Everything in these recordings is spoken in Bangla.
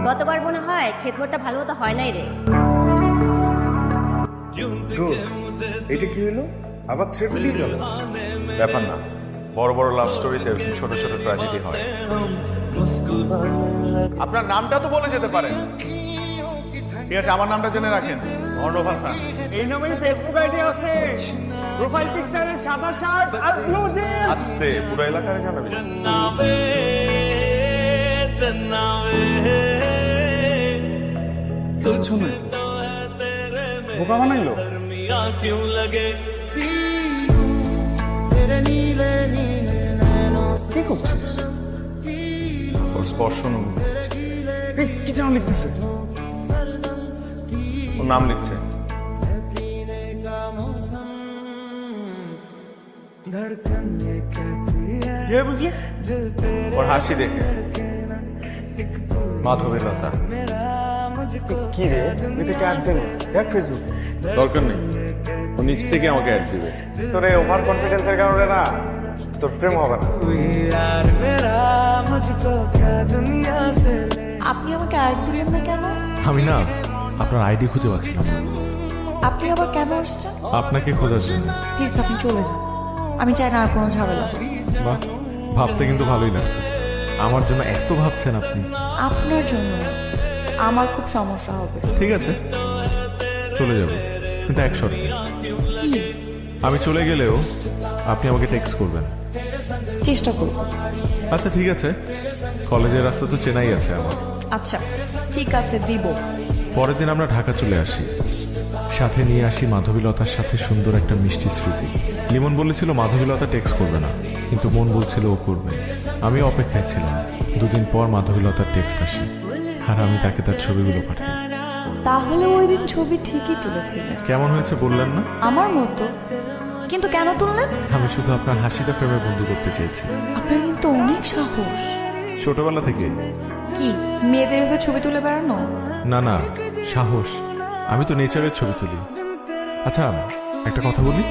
গতবার মনে হয় খেতটা ভালো মতো হয় নাই রে। এটা কি হলো? আবার ছেড়ে দিয়ে গেল? ব্যাপার না, বড় বড় লাভ স্টোরিতে ছোট ছোট ট্র্যাজেডি হয়। আপনার নামটা তো বলে যেতে পারেন। ঠিক আছে, আমার নামটা জেনে রাখেন, অর্ণব হাসান। এই নামেই ফেসবুক আইডি আছে, প্রোফাইল পিকচারে সাদা শার্ট আর ব্লু জিন্স। আস্তে, পুরো এলাকায় জানাবি। বোকা বানাইলো। কি করছিস? ওর স্পর্শ অনুভব করছি। এই, কি যেন লিখতেছে? ওর নাম লিখছে। কি বুঝলি? ওর হাসি দেখে মাধবীলতা। কি রে, এটা কি অ্যাড দেবে? দেখ ফেসবুকে। দরকার নেই, ও নিচ থেকে আমাকে অ্যাড দিবে। তোরে ওভার কনফিডেন্সের কারণে না তোর প্রেম হবে না। আপনি আমাকে অ্যাড দিলেন না কেন? আমি না আপনার আইডি খুঁজে পাচ্ছিলাম না। আপনি আবার কেন আসছেন? আপনাকে খোঁজার জন্য। প্লিজ আপনি চলে যান, আমি চাই না আর কোনো ঝামেলা হোক। বাহ, ভাবতে কিন্তু ভালোই লাগছে। আমার জন্য এত ভাবছেন আপনি। আপনার জন্য না, আমার খুব সমস্যা হবে। ঠিক আছে, চলে যাব, কিন্তু এক শর্তে। কি? আমি চলে গেলেও আপনি আমাকে টেক্সট করবেন। চেষ্টা করব। আচ্ছা ঠিক আছে, কলেজের রাস্তা তো চেনাই আছে আমার। আচ্ছা ঠিক আছে, দিব। পরের দিন আমরা ঢাকা চলে আসি, সাথে নিয়ে আসি মাধবীলতার সাথে সুন্দর একটা মিষ্টি স্মৃতি। লিমন বলেছিল মাধবীলতা টেক্সট করবে না, কিন্তু মন বলছিল ও করবে। আমি অপেক্ষায় ছিলাম। দুদিন পর মাধবীলতার টেক্সট আসে, আর আমি তাকে তার ছবিগুলো পাঠাই। তাহলে ওই দিন ছবি ঠিকই তুলেছিলেন। কেমন হয়েছে বললেন না? আমার মতো। কিন্তু কেন তুললেন? আমি শুধু আপনার হাসিটা ফ্রেমে বন্দি করতে চেয়েছি। আপনার কিন্তু অনেক সাহস। ছোটবেলা থেকে। কি মেয়েদের ভেবে ছবি তুলে বেড়ানো? না না, সাহস। আমি তো নেচারের ছবি তুলি। আচ্ছা একটা কথা বলি।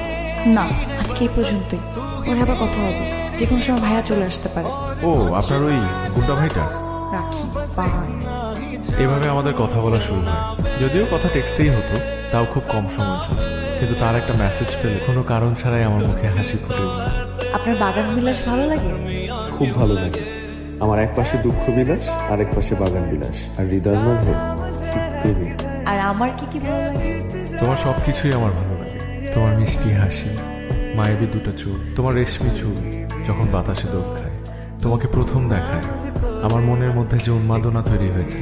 না, আজকে এই পর্যন্তই। পরে আবার কথা হবে, যে কোনো সময় ভাইয়া চলে আসতে পারে। ও, আপনার ওই গুড্ডা ভাইটা? রাখি, বাই। এভাবে আমাদের কথা বলা শুরু হয়। যদিও কথা টেক্সটেই হতো, তাও খুব কম সময়ের জন্য। কিন্তু তার একটা মেসেজ পেলে কোনো কারণ ছাড়াই আমার মুখে হাসি ফুটে উঠল। আপনার বাগান বিলাস ভালো লাগে? খুব ভালো লাগে। আমার এক পাশে দুঃখ বিলাস, আর এক পাশে বাগান বিলাস, আর হৃদয়ের মাঝে তুমি। আর আমার কি কি ভালো লাগে? তোমার সবকিছুই আমার ভালো লাগে। তোমার মিষ্টি হাসি, মায়াবী দুটো চুল, তোমার রেশমি চুল যখন বাতাসে দোল খায়, তোমাকে প্রথম দেখায় আমার মনের মধ্যে যে উন্মাদনা তৈরি হয়েছে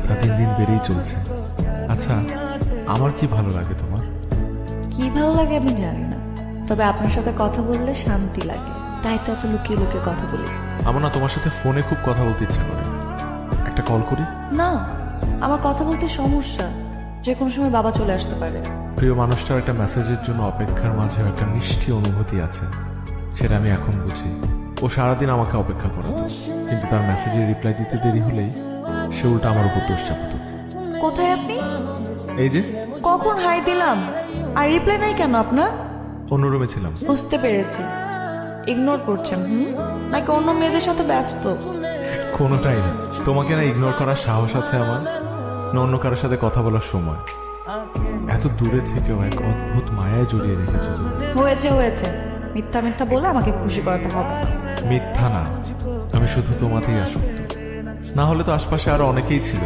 তা দিন দিন বেড়েই চলছে। আচ্ছা, আমার কি ভালো লাগে তোমার? কি ভালো লাগে আমি জানি না, তবে আপনার সাথে কথা বললে শান্তি লাগে, তাই তো এত লুকিয়ে লুকিয়ে কথা বলি। আমার না তোমার সাথে ফোনে খুব কথা বলতে ইচ্ছা করে। একটা কল করি? না, আমার কথা বলতে সমস্যা, যে কোনো সময় বাবা চলে আসতে পারে। প্রিয় মানুষটার একটা মেসেজের জন্য অপেক্ষার মাঝেও একটা মিষ্টি অনুভূতি আছে, সেটা আমি এখন বুঝি। ও সারাদিন আমাকে অপেক্ষা করাতো, কিন্তু তার মেসেজের রিপ্লাই দিতে দেরি হলেই সে উল্টা আমার উপর দোষ চাপাতো। কোথায় আপনি? এই যে কখন হাই দিলাম, আর রিপ্লাই নাই কেন আপনার? অন্য রুমে ছিলাম। বুঝতে পেরেছি, ইগনোর করছেন। নাকি অন্য মেয়েদের সাথে ব্যস্ত? কোনোটাই না। তোমাকে না ইগনোর করার সাহস আছে আমার, না অন্য কারোর সাথে কথা বলার সময়। এত দূরে থেকেও এক অদ্ভুত মায়ায় জড়িয়ে রেখেছো তুমি। হয়েছে হয়েছে, মিথ্যা মিথ্যা বলে আমাকে খুশি করাতে হবে না। মিথ্যা না, আমি শুধু তোমাতেই আসক্ত। না হলে তো আশপাশে আরো অনেকেই ছিল।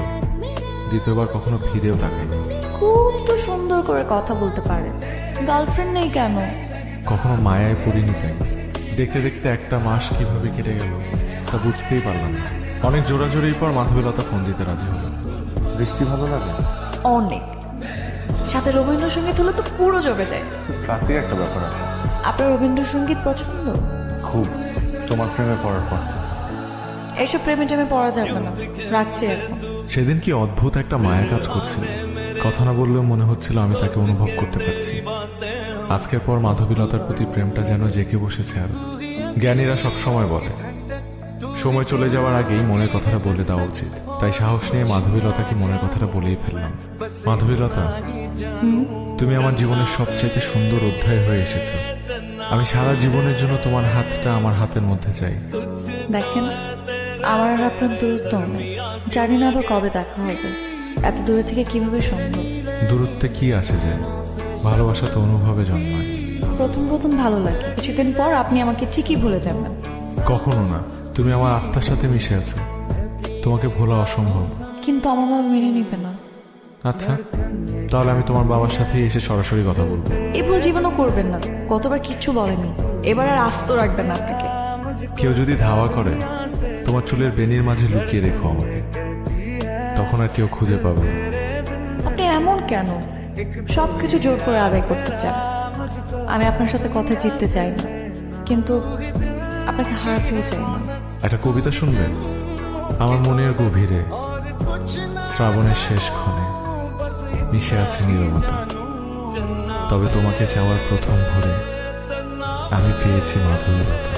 দ্বিতীয়বার কখনো ফিরেও তাকাইনি। খুব তো সুন্দর করে কথা বলতে পারে, গার্লফ্রেন্ড নেই কেন? কখনো মায়ায় পড়িনি তাই। দেখতে দেখতে একটা মাস কিভাবে কেটে গেল তা বুঝতেই পারলাম না। অনেক জোরাজোরির পর মাধবীলতা ফোন দিতে রাজি হলো। দৃষ্টি ভালো লাগে? অনেক। সাথে রবীন্দ্রসঙ্গীত হলে তো পুরো জমে যায়। ক্লাসিক একটা ব্যাপার আছে। আপনার রবীন্দ্রসঙ্গীত পছন্দ? খুব। তোমার প্রেমে পড়ার পর এইসব প্রেমে টেমে পড়া যাবে না, রাখছি এখন। সেদিন কি অদ্ভুত একটা মায়া কাজ করছিল। কথা না বললেও মনে হচ্ছিল আমি তাকে অনুভব করতে পারছি। আজকের পর মাধবীলতার প্রতি প্রেমটা যেন জেঁকে বসেছে আরো। জ্ঞানীরা সব সময় বলে সময় চলে যাওয়ার আগেই মনের কথাটা বলে দেওয়া উচিত। তাই সাহস নিয়ে মাধবীলতাকে মনের কথাটা বলেই ফেললাম। মাধবীলতা, তুমি আমার জীবনের সবচাইতে সুন্দর অধ্যায় হয়ে এসেছো। আমি সারা জীবনের জন্য তোমার হাতটা আমার হাতের মধ্যে চাই। দেখেন, আমার আর আপনার দূরত্ব অনেক, জানি না আবার কবে দেখা হবে, এত দূরে থেকে কিভাবে সম্ভব। দূরত্বে কি আছে যে, ভালোবাসা তো অনুভবে জন্মায়। প্রথম প্রথম ভালো লাগে, কিছুদিন পর আপনি আমাকে ঠিকই ভুলে যাবেন। কখনো না, তুমি আমার আত্মার সাথে মিশে আছো, তোমাকে ভোলা অসম্ভব। কিন্তু আমার বাবা মেনে নিবে না। আচ্ছা, তাহলে আমি তোমার বাবার সাথেই এসে সরাসরি কথা বলবো। এই ভুল জীবনও করবেন না, গতবার কিচ্ছু বলেনি, এবার আর আস্ত রাখবেন না আপনাকে। কেউ যদি ধাওয়া করে, তোমার চুলের বেনির মাঝে লুকিয়ে রেখো আমাকে, তখন আর কেউ খুঁজে পাবে না। আপনি এমন কেন সবকিছু জোর করে আদায় করতে চান? আমি আপনার সাথে কথা জিততে চাই না, কিন্তু আপনাকে হারাতেও চাই না। একটা কবিতা শুনবে? আমার মনের গভীরে শ্রাবণের শেষ ক্ষণে মিশে আছে নীরবতা, তবে তোমাকে চাওয়ার প্রথম ভোরে আমি পেয়েছি মাধুরীলতা।